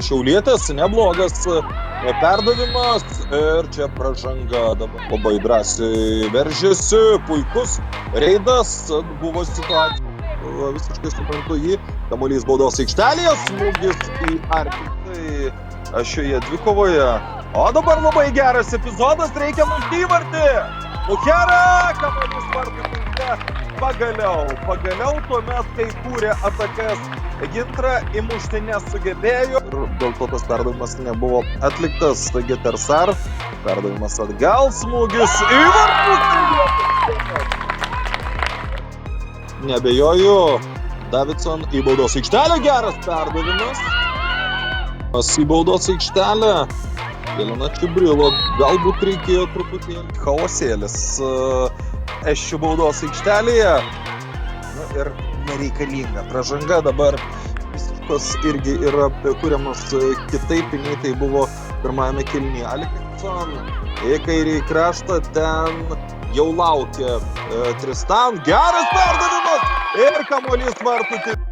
Šiaulietis neblogas perdavimas ir čia pražanga dabar labai drąsiai veržėsi, puikus reidas, buvo situacija, visiškai suprantu jį, kamuolys baudos aikštelėje, smūgis į artį šioje dvikovoje, o dabar labai geras epizodas, reikia mušti įvartį, Muchera, kamuolys vartų tinkle, pagaliau tuomet, kai kūrė atakas, Gintra įmušti nesugebėjo ir dėl to tas perdavimas nebuvo atliktas. Taigi Tersar, perdavimas atgal, smūgis į vartus. Nebejoju, Davidson į baudos aikštelę, geras perdavimas. Į baudos aikštelę, Jelena Čibrilo, galbūt reikėjo truputėlį chaosėlis Esčių baudos aikštelėje. Ir nereikalinga pražanga dabar visiškos irgi yra kuriamas kitaip, nei tai buvo pirmajame kėlinyje. Alekson į kairį kraštą, ten jau laukia Tristan, geras perdavimas ir kamuolys vartų tinkle.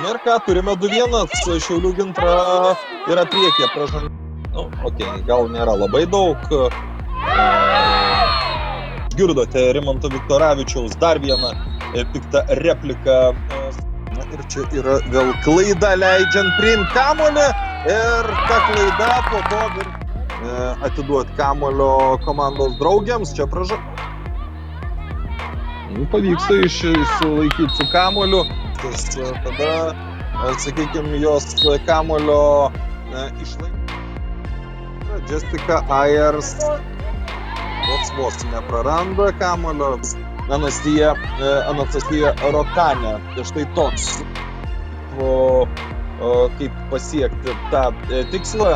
Ir ką, turime 2-1, Šiaulių Gintra yra priekyje pražanga. Gal nėra labai daug. Girdote Rimanto Viktoravičiaus dar vieną piktą repliką. Ir čia yra vėl klaida leidžiant priimti kamuolį ir ta klaida po to atiduoti kamuolio komandos draugiams. Čia pražanga. Pavyksta išsilaikyti su kamuoliu. Tada, sakykime, jos kamuolio išlaikyti. Jessica Ayers vos nepraranda kamuolio. Anastasija Rokanė. Štai toks, kaip pasiekti tą tikslą.